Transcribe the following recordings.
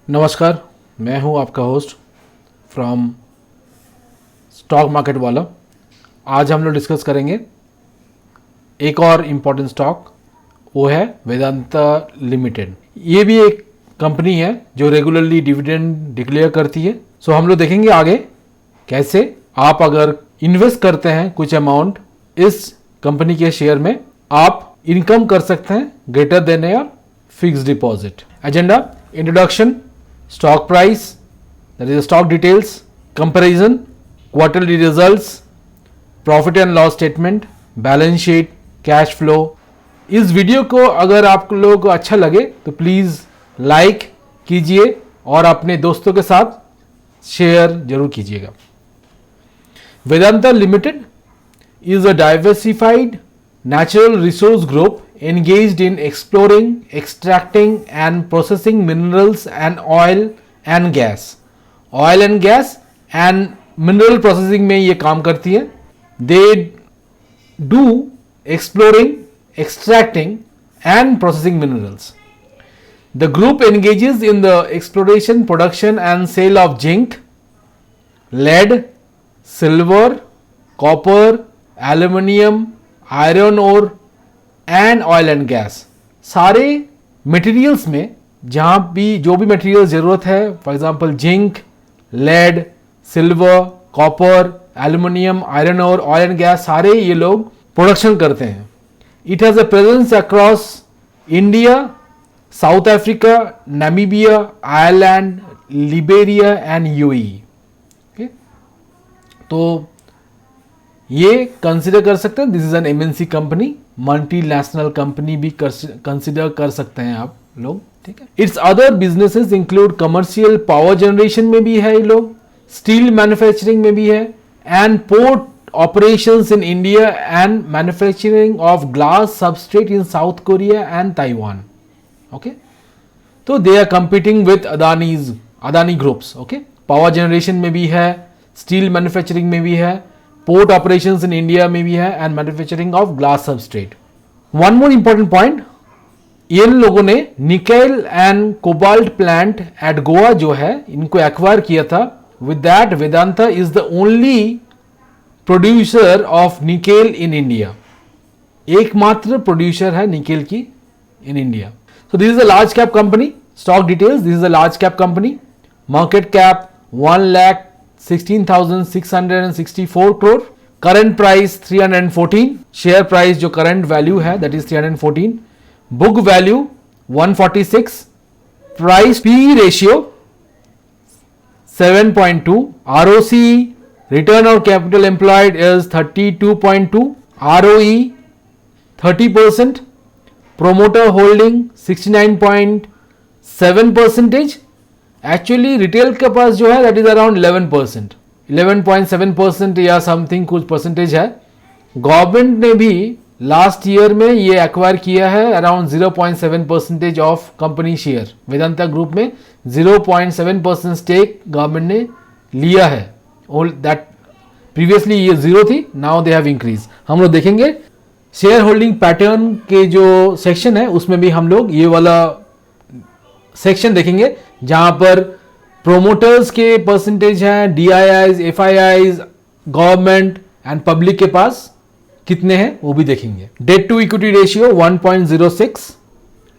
नमस्कार, मैं हूं आपका होस्ट फ्रॉम स्टॉक मार्केट वाला। आज हम लोग डिस्कस करेंगे एक और इम्पॉर्टेंट स्टॉक, वो है वेदांता लिमिटेड। ये भी एक कंपनी है जो रेगुलरली डिविडेंड डिक्लेयर करती है। सो हम लोग देखेंगे आगे कैसे आप अगर इन्वेस्ट करते हैं कुछ अमाउंट इस कंपनी के शेयर में, आप इनकम कर सकते हैं greater than your fixed deposit. Agenda: introduction, stock price, that is the stock details, comparison, quarterly results, profit and loss statement, balance sheet, cash flow। इस वीडियो को अगर आप लोगों को अच्छा लगे तो प्लीज़ लाइक कीजिए और अपने दोस्तों के साथ शेयर जरूर कीजिएगा। Vedanta limited is a diversified natural resource group engaged in exploring, extracting and processing minerals and oil and gas and mineral processing में ये काम करती है। They do exploring, extracting and processing minerals. The group engages in the exploration, production and sale of zinc, lead, silver, copper, aluminium, iron ore and oil and gas. सारे materials में जहाँ भी जो भी मटेरियल ज़रूरत है, for example zinc, lead, silver, copper, aluminium, iron और oil and gas, सारे ये लोग प्रोडक्शन करते हैं। It has a presence across India, South Africa, Namibia, Ireland, Liberia and UAE. तो ये कंसिडर कर सकते हैं, this is an MNC company, multinational company भी कंसिडर कर सकते हैं आप लोग, ठीक है। It's other businesses include commercial power generation में भी है ये लोग, स्टील मैन्युफैक्चरिंग में भी है and port operations in India and manufacturing of glass substrate in South Korea and Taiwan. Okay, तो they are competing with Adani groups. Okay, power generation में भी है, स्टील मैन्युफैक्चरिंग में भी है, पोर्ट ऑपरेशंस इन इंडिया में भी है and manufacturing of glass substrate. One more important point, इन लोगों ने nickel and cobalt plant at Goa जो है इनको एक्वायर किया था। With that Vedanta is the only producer of nickel in India, एकमात्र प्रोड्यूसर है निकेल की in India. So this is a large cap company. Stock details: this is a large cap company, market cap 1,16,664 crore, current price 314, share price जो current value है that is 314, book value 146, price P ratio 7.2, ROC return on capital employed is 32.2, ROE 30%, promoter holding 69.7%। Actually retail के पास जो है that is around 11%, 11.7% या something कुछ percentage है। Government ने भी लास्ट ईयर में ये एक्वायर किया है around 0.7% of company share. Vedanta group में 0.7% स्टेक गवर्नमेंट ने लिया है। दैट प्रीवियसली ये 0 थी, नाउ दे हैव इंक्रीज। हम लोग देखेंगे शेयर होल्डिंग पैटर्न के जो सेक्शन है उसमें भी हम लोग ये वाला सेक्शन देखेंगे जहां पर प्रोमोटर्स के परसेंटेज हैं, DIIs, FIIs, government and public के पास कितने हैं वो भी देखेंगे। Debt to equity ratio 1.06,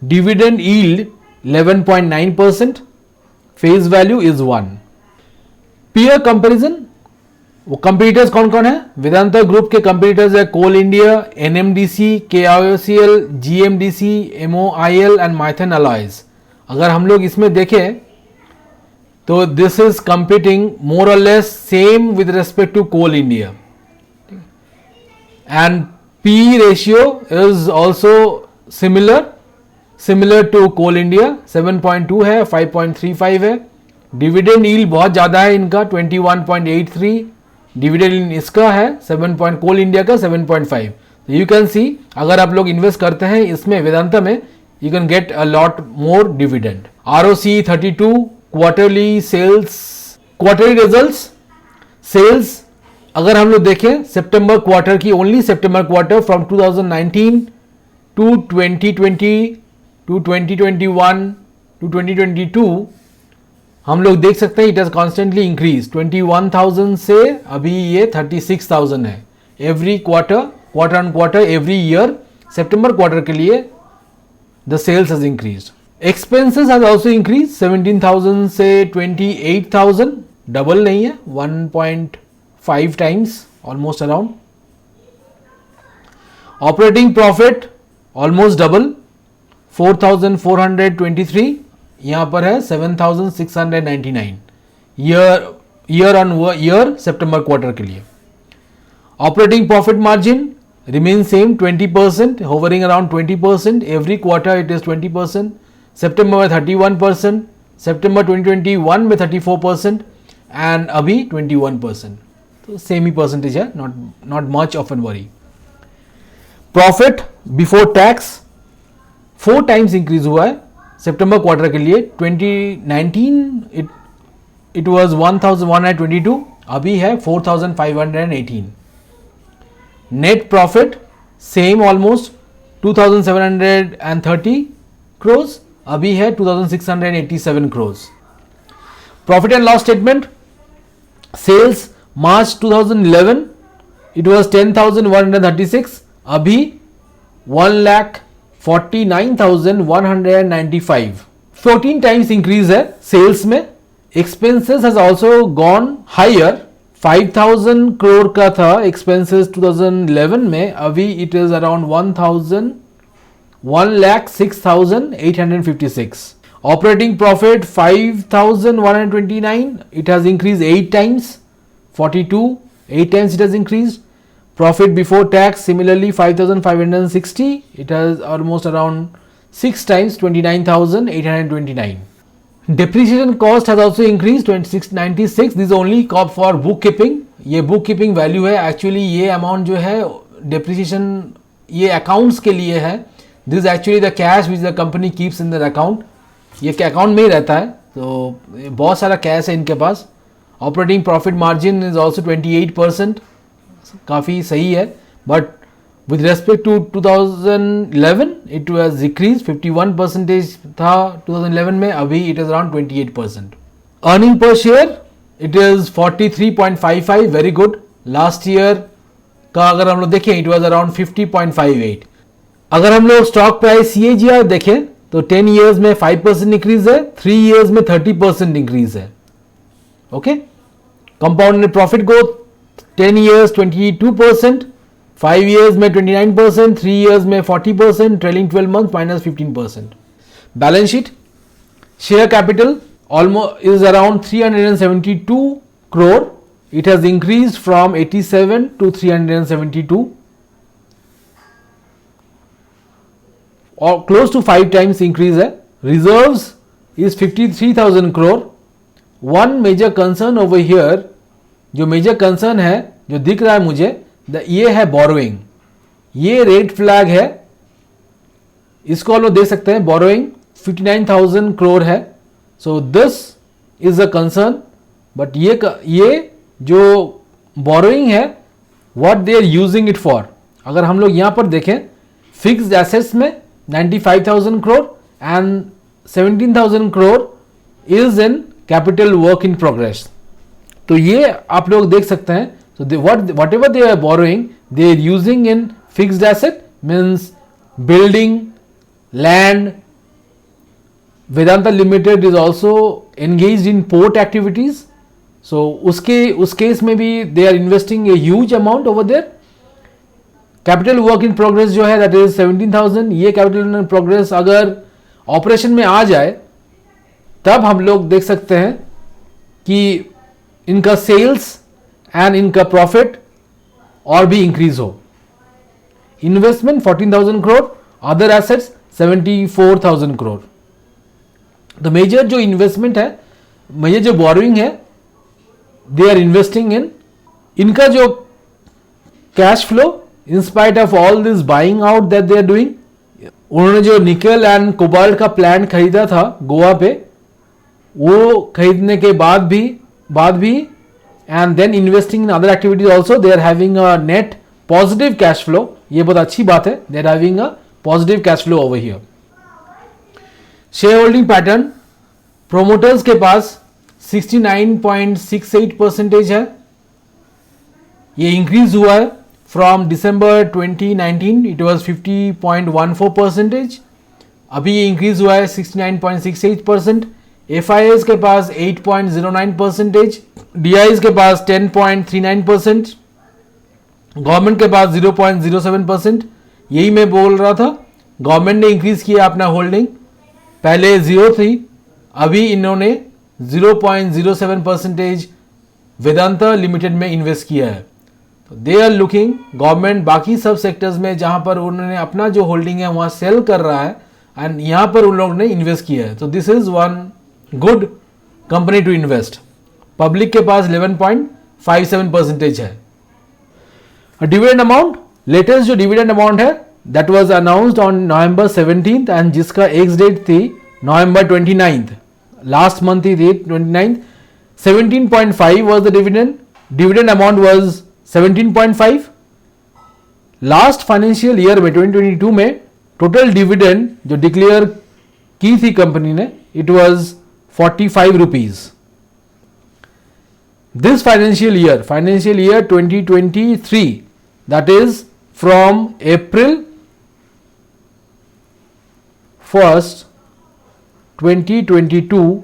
dividend yield 11.9%, face value is 1। Peer comparison, वो कंपीटिटर्स कौन कौन है? वेदांता ग्रुप के कंपीटिटर्स है Coal India, NMDC, KIOCL, GMDC, MOIL and Maithan alloys. अगर हम लोग इसमें देखें तो this is competing more or less same with respect to coal India and P ratio is also similar to coal India, 7.2 है, 5.35 है। डिविडेंड यील्ड बहुत ज्यादा है इनका 21.83, डिविडेंड यील्ड इसका है 7 कोल इंडिया का 7.5। यू कैन सी अगर आप लोग इन्वेस्ट करते हैं इसमें वेदांता में, you can get a lot more dividend. ROC 32, quarterly results, sales अगर हम लोग देखें सितंबर क्वार्टर की, only September quarter from 2019 to 2020 to 2021 to 2022, हम लोग देख सकते हैं इट हैज कॉन्स्टेंटली इंक्रीज 21,000 से अभी ये 36,000 है every quarter on quarter every year. सितंबर क्वार्टर के लिए the sales has increased. Expenses has also increase 17,000 से 28,000, डबल नहीं है, 1.5 times almost around. Operating profit almost double 4,423, यहां पर है 7,699 ईयर ऑन ईयर सितंबर क्वार्टर के लिए। Operating profit margin remains same 20%, hovering around 20%, every quarter it is 20%, सितंबर में 31%, सितंबर 2021 में 34% एंड अभी 21%, तो सेम ही परसेंटेज है, not much of an worry. Profit before tax 4 times increase हुआ है सितंबर क्वार्टर के लिए। 2019 इट वाज 1,122, अभी है 4,518। Net profit same almost 2,730 crores, अभी है 2,687 crores। Profit and loss statement, sales March 2011 it was 10,136, अभी 1,49,195, 14 टाइम्स इंक्रीज है सेल्स में। Expenses has also gone higher, 5,000 crore का था एक्सपेंसेस 2011 में, अभी it is around 1,06,856। Operating profit 5,129, it has increase 8 times, 42, 8 times it has increase. Profit before tax similarly 5,560, it has almost around 6 times, 29,829। Depreciation cost has also increased 2696. This is only for bookkeeping. ये bookkeeping value है, actually ये amount जो है depreciation ये accounts के लिए है। This is actually the cash which the company keeps in their account. ये account में ही रहता है, तो बहुत सारा cash है इनके पास। Operating profit margin is also 28%, काफ़ी सही है, but with respect to 2011 it was decreased, 51% था 2011 में, अभी it is around 28%. Earning per share it is 43.55, very good. Last year का अगर हम लोग देखें it was around 50.58. अगर हम लोग स्टॉक प्राइस CAGR देखें तो 10 years में 5% इंक्रीज है, 3 years में 30% इंक्रीज है। Okay, compounded profit growth 10 years 22%, 5 years में 29%, 3 years में 40%, trailing 12 months -15%. Balance sheet, share capital almost is around 372 crore. It has increased from 87 to 372, or close to 5 times increase है. Reserves is 53,000 crore. One major concern over here, जो major concern है जो दिख रहा है मुझे, ये है बोरोइंग, ये रेड फ्लैग है, इसको हम लोग देख सकते हैं। बोरोइंग 59,000 crore है, so this is a concern. But ये जो बोरोइंग है what they are using it for, अगर हम लोग यहाँ पर देखें फिक्स्ड एसेट्स में 95,000 crore and 17,000 crore is in capital work in progress. तो ये आप लोग देख सकते हैं। So whatever they are borrowing, they are using in fixed asset, means building, land. Vedanta Limited is also engaged in port activities. So उस case में भी they are investing a huge amount over there. Capital work in progress जो है that is 17,000. ये capital in progress अगर operation में आ जाए तब हम लोग देख सकते हैं कि इनका सेल्स एंड इनका प्रॉफिट और भी इंक्रीज हो। Investment 14,000 crore, other assets 74,000 crore। तो मेजर जो इन्वेस्टमेंट है, मेजर जो बोरोइंग है, दे आर इन्वेस्टिंग इन, इनका जो cash flow in spite of all this buying out that they are doing, उन्होंने जो निकल एंड कोबाल्ट का प्लांट खरीदा था गोवा पे, वो खरीदने के बाद भी and then investing in other activities also, they are having a net positive cash flow. ये बहुत अच्छी बात है, they are having a positive cash flow over here. Share holding pattern, promoters के पास 69.68% है, ये इंक्रीज हुआ है फ्रॉम दिसंबर 2019 इट वाज 50.14%, अभी ये इंक्रीज हुआ है 69.68%। FIIs के पास 8.09%, DIs के पास 10.39%, गवर्नमेंट के पास 0.07%। यही मैं बोल रहा था, गवर्नमेंट ने इंक्रीज किया अपना होल्डिंग, पहले 0 थी, अभी इन्होंने 0.07% वेदांता लिमिटेड में इन्वेस्ट किया है। तो दे आर लुकिंग, गवर्नमेंट बाकी सब सेक्टर्स में जहां पर उन्होंने अपना जो होल्डिंग है वहां सेल कर रहा है एंड यहां पर उन लोगों ने इन्वेस्ट किया है। तो this is one good company to invest. Public के पास 11.57% है। डिविडेंड अमाउंट, लेटेस्ट जो डिविडेंड अमाउंट है that was announced on November 17 and जिसका एक्स डेट थी नवंबर 29, लास्ट मंथ ही थी 29। 17.5 was the dividend. Dividend amount was 17.5. Last financial year में 2022 में टोटल डिविडेंड जो डिक्लेयर की थी कंपनी ने it was 45 rupees. This financial year 2023, that is from April 1st 2022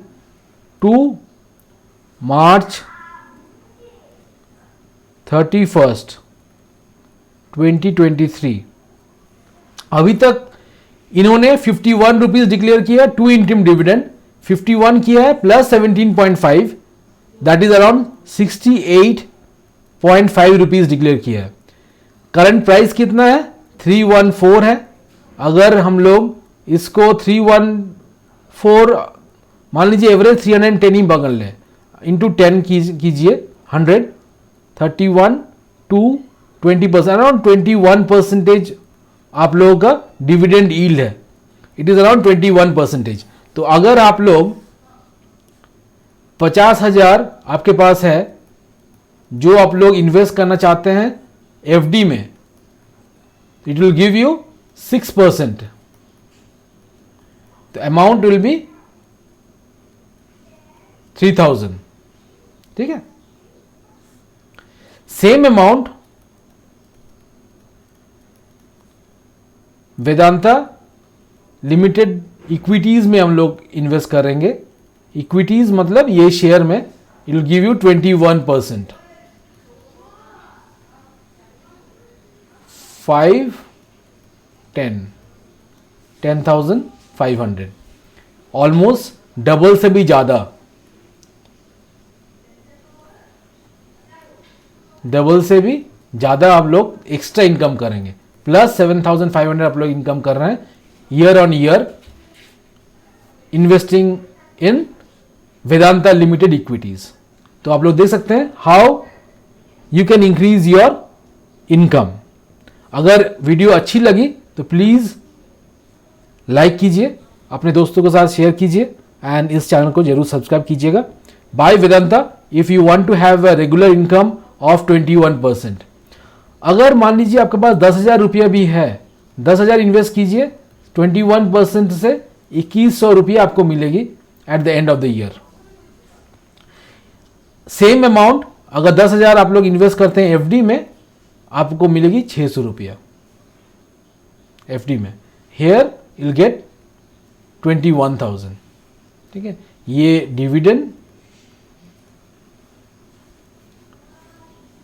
to March 31st 2023, अभी तक इन्होंने 51 रुपीज डिक्लेयर किया, 2 इंटरिम डिविडेंड 51 किया है plus 17.5 that is around 68.5 rupees declare किया है। करंट प्राइस कितना है 314 है। अगर हम लोग इसको 314 मान लीजिए एवरेज 310 ही बगल लें, इंटू 10 कीजिए 100, 31 टू 20%, अराउंड 21% आप लोगों का डिविडेंड यील्ड है, इट इज अराउंड 21%। तो अगर आप लोग 50,000 आपके पास है जो आप लोग इन्वेस्ट करना चाहते हैं FD में, इट विल गिव यू 6%, तो अमाउंट विल बी 3,000, ठीक है। Same amount Vedanta limited equities में हम लोग इन्वेस्ट करेंगे। इक्विटीज मतलब ये शेयर में it will give you 21%, 10,500, almost double से भी ज्यादा, डबल से भी ज्यादा आप लोग एक्स्ट्रा इनकम करेंगे, प्लस 7,500 आप लोग इनकम कर रहे हैं year on year investing in Vedanta limited equities. तो आप लोग देख सकते हैं how you can increase your income. अगर वीडियो अच्छी लगी तो प्लीज लाइक कीजिए, अपने दोस्तों के साथ शेयर कीजिए एंड इस चैनल को जरूर सब्सक्राइब कीजिएगा। Buy Vedanta if you want to have a regular income of 21%। अगर मान लीजिए आपके पास 10,000 रुपया भी है, 10,000 इन्वेस्ट कीजिए, 21% से 2,100 रुपया आपको मिलेगी at the end of the year. Same amount अगर 10,000 आप लोग इन्वेस्ट करते हैं FD में, आपको मिलेगी 600 रुपया FD में। हेयर विल गेट 21,000, ठीक है। ये डिविडेंड,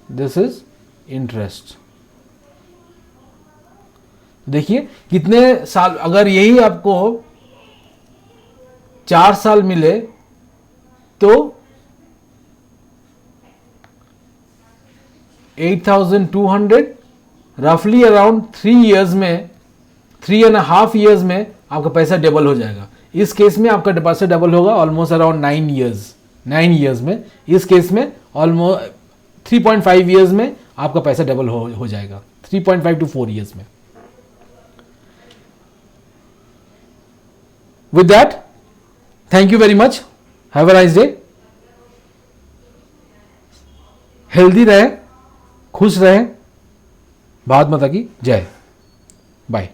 दिस इज इंटरेस्ट। देखिए कितने साल, अगर यही आपको 4 साल मिले तो 8,200 रफली अराउंड 3 इयर्स में, 3.5 इयर्स में आपका पैसा डबल हो जाएगा। इस केस में आपका पैसा डबल होगा ऑलमोस्ट अराउंड 9 इयर्स में। इस केस में ऑलमोस्ट 3.5 इयर्स में आपका पैसा डबल हो जाएगा, 3.5 to 4 इयर्स में। With that thank you very much, have a nice day. Healthy रहें, खुश रहें, भारत माता की जय, बाय।